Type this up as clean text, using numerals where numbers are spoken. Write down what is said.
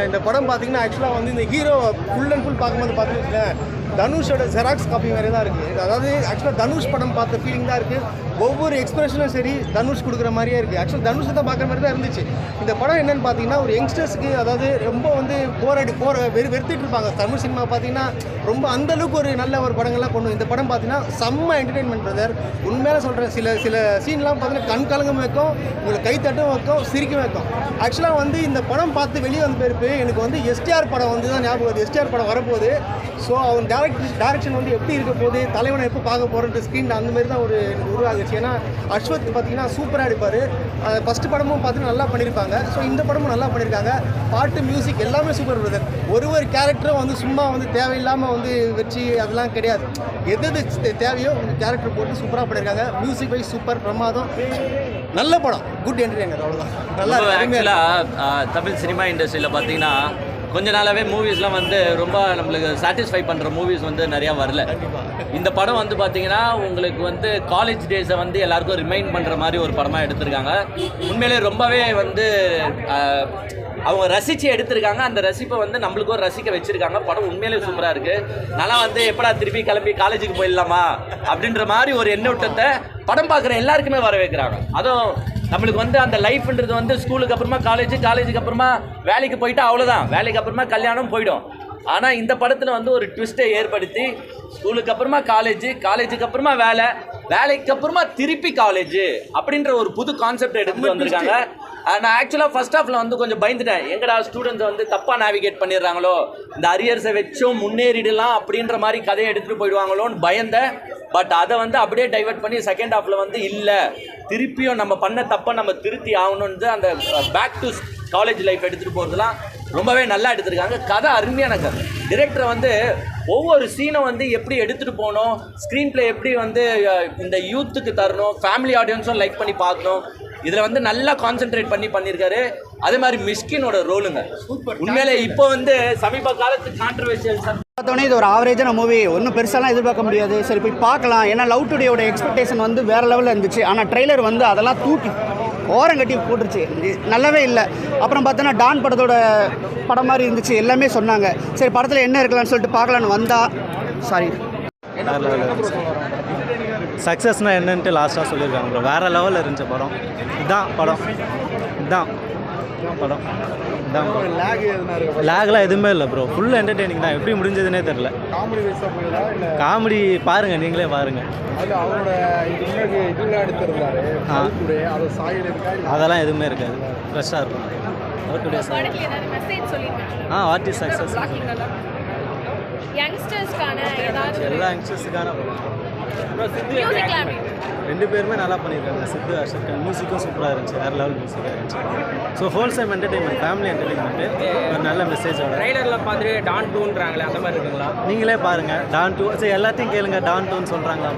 இந்த படம் பார்த்தீங்கன்னா ஆக்சுவலாக வந்து இந்த ஹீரோ ஃபுல் அண்ட் ஃபுல் பார்க்கும்போது பார்த்தீங்கன்னா தனுஷோட ஜெராக்ஸ் காப்பி வேறு தான் இருக்குது. அதாவது ஆக்சுவலாக தனுஷ் படம் பார்த்த ஃபீலிங் தான் இருக்குது. ஒவ்வொரு எக்ஸ்பிரஷனும் சரி தனுஷ் கொடுக்குற மாதிரியே இருக்குது. ஆக்சுவலாக தனுஷை தான் பார்க்குற மாதிரி தான் இருந்துச்சு. இந்த படம் என்னென்னு பார்த்தீங்கன்னா ஒரு யங்ஸ்டர்ஸுக்கு அதாவது ரொம்ப வந்து வெறுத்துட்டு இருப்பாங்க. தமிழ் சினிமா பார்த்தீங்கன்னா ரொம்ப அந்தளவுக்கு ஒரு நல்ல ஒரு படங்கள்லாம் கொண்டு இந்த படம் பார்த்தீங்கன்னா செம்ம என்டர்டெயின்மெண்ட் பிரதர். உண்மையில சொல்கிறேன், சில சீன்லாம் பார்த்தீங்கன்னா கண் கலங்கும் வைக்கும், உங்களுக்கு கைத்தட்டும் வைக்கும், சிரிக்கும் வைக்கும். ஆக்சுவலாக வந்து இந்த படம் பார்த்து வெளியே வந்த பிறப்பு எனக்கு வந்து எஸ்டிஆர் படம் வந்து தான் ஞாபகம் வருது. எஸ்டிஆர் படம் வரப்போகுது. ஸோ அவன் டேரக்ஷன் வந்து எப்படி இருக்க போகுது, தலைவனை எப்போ பார்க்க போகிறேன் ஸ்க்ரீன் அந்த மாதிரி தான் ஒரு எனக்கு உருவாகுச்சு. ஏன்னா அஸ்வத் பார்த்தீங்கன்னா சூப்பராக எடுப்பார். ஃபஸ்ட்டு படமும் பார்த்தீங்கன்னா நல்லா பண்ணியிருப்பாங்க. ஸோ இந்த படமும் நல்லா பண்ணியிருக்காங்க. பாட்டு மியூசிக் எல்லாமே சூப்பர் பிரதர். ஒரு கேரக்டரும் வந்து சும்மா வந்து தேவையில்லாமல் வந்து வச்சு அதெல்லாம் கிடையாது. எது தேவையோ உங்கள் கேரக்டர் போட்டு சூப்பராக பண்ணியிருக்காங்க. மியூசிக் வைஸ் சூப்பர் பிரமாதம். நல்ல படம், குட் என்டர்டெய்னர். அவ்வளோதான். நல்லா ஆக்சுவலாக தமிழ் சினிமா இண்டஸ்ட்ரியில் பார்த்தீங்கன்னா கொஞ்ச நாளாகவே மூவிஸ்லாம் வந்து ரொம்ப நம்மளுக்கு சாட்டிஸ்ஃபை பண்ணுற மூவிஸ் வந்து நிறையா வரல. இந்த படம் வந்து பார்த்தீங்கன்னா உங்களுக்கு வந்து காலேஜ் டேஸை வந்து எல்லாருக்கும் ரிமைண்ட் பண்ணுற மாதிரி ஒரு படமாக எடுத்திருக்காங்க. உண்மையிலே ரொம்பவே வந்து அவங்க ரசித்து எடுத்திருக்காங்க. அந்த ரசிப்பை வந்து நம்மளுக்கும் ரசிக்க வச்சுருக்காங்க. படம் உண்மையிலே சூப்பராக இருக்குது. நல்லா வந்து எப்படா திருப்பி கிளம்பி காலேஜுக்கு போயிடலாமா அப்படின்ற மாதிரி ஒரு எண்ணோட்டத்தை படம் பார்க்குற எல்லாருக்குமே வர வைக்கிறாங்க. அதுவும் நம்மளுக்கு வந்து அந்த லைஃப்ன்றது வந்து ஸ்கூலுக்கு அப்புறமா காலேஜுக்கு அப்புறமா வேலைக்கு போயிட்டு அவ்வளோதான், வேலைக்கு அப்புறமா கல்யாணம் போயிடும். ஆனால் இந்த படத்தில் வந்து ஒரு ட்விஸ்ட்டை ஏற்படுத்தி ஸ்கூலுக்கு அப்புறமா காலேஜுக்கு அப்புறமா வேலைக்கு அப்புறமா திருப்பி காலேஜ் அப்படின்ற ஒரு புது கான்செப்ட் எடுத்து வந்திருக்காங்க. நான் ஆக்சுவலாக ஃபர்ஸ்ட் ஹாஃபில் வந்து கொஞ்சம் பயந்துட்டேன். எங்கடா ஸ்டூடெண்ட்ஸை வந்து தப்பாக நேவிகேட் பண்ணிடுறாங்களோ, இந்த அரியர்ஸை வச்சும் முன்னேறிடலாம் அப்படின்ற மாதிரி கதையை எடுத்துகிட்டு போயிடுவாங்களோன்னு பயந்தேன். பட் அதை வந்து அப்படியே டைவர்ட் பண்ணி செகண்ட் ஹாஃபில் வந்து இல்லை, திருப்பியும் நம்ம பண்ண தப்பை நம்ம திருத்தி ஆகணுன்னு அந்த பேக் டு காலேஜ் லைஃப் எடுத்துகிட்டு போகிறதுலாம் ரொம்பவே நல்லா எடுத்திருக்காங்க. கதை அருமையான கதை. டிரெக்டரை வந்து ஒவ்வொரு சீனும் வந்து எப்படி எடுத்துகிட்டு போகணும், ஸ்க்ரீன் பிளே எப்படி வந்து இந்த யூத்துக்கு தரணும், ஃபேமிலி ஆடியன்ஸும் லைக் பண்ணி பார்க்கணும், இதில் வந்து நல்லா கான்சென்ட்ரேட் பண்ணியிருக்காரு. அதே மாதிரி மிஷ்கினோட ரோலுங்க உண்மையிலே இப்போ வந்து சமீப காலத்து கான்ட்ரவர்ஷியல் பார்த்தோன்னே இது ஒரு ஆவரேஜான மூவி, ஒன்றும் பெருசாலாம் எதிர்பார்க்க முடியாது. சரி போய் பார்க்கலாம். ஏன்னா லவ் டுடேயோட எக்ஸ்பெக்டேஷன் வந்து வேறு லெவலில் இருந்துச்சு. ஆனால் ட்ரெய்லர் வந்து அதெல்லாம் தூக்கி ஓரம் கட்டி போட்டுருச்சு, நல்லாவே இல்லை. அப்புறம் பார்த்தோன்னா டான் படத்தோட படம் மாதிரி இருந்துச்சு, எல்லாமே சொன்னாங்க. சரி படத்தில் என்ன இருக்கலாம்னு சொல்லிட்டு பார்க்கலான்னு வந்தால் சாரி சக்ஸஸ்னால் என்னன்ட்டு லாஸ்ட்டாக சொல்லியிருக்காங்க ப்ரோ. வேறு லெவலில் இருந்துச்சு படம். இதுதான் படம் லேக்லாம் எதுவுமே இல்லை ப்ரோ. ஃபுல் என்டர்டெய்னிங் தான். எப்படி முடிஞ்சதுன்னே தெரில. காமெடி பாருங்கள், நீங்களே பாருங்கள். அதெல்லாம் எதுவுமே இருக்காது, ஃப்ரெஷ்ஷாக இருக்கும். வாட் இஸ் சக்ஸஸ் எல்லா யங்ஸ்டர்ஸுக்கான ரெண்டு பேருமே நல்லா பண்ணியிருக்காங்க. சித்து அஷர் கான் மியூசிக்கும் சூப்பராக இருந்துச்சு, வேறு லெவல் மியூசிக்காக இருந்துச்சு. ஸோ ஹோல்சேம் என்டர்டெயின்மெண்ட், ஃபேமிலி என்டர்டெயின்மெண்ட்டு, ஒரு நல்ல மெசேஜோட. ட்ரைலரில் பார்த்துட்டு டான் டூன்றாங்களே அந்த மாதிரி இருக்குங்களா? நீங்களே பாருங்கள். டான் டூ சரி எல்லாத்தையும் கேளுங்க, டான் டூன்னு சொல்கிறாங்களா.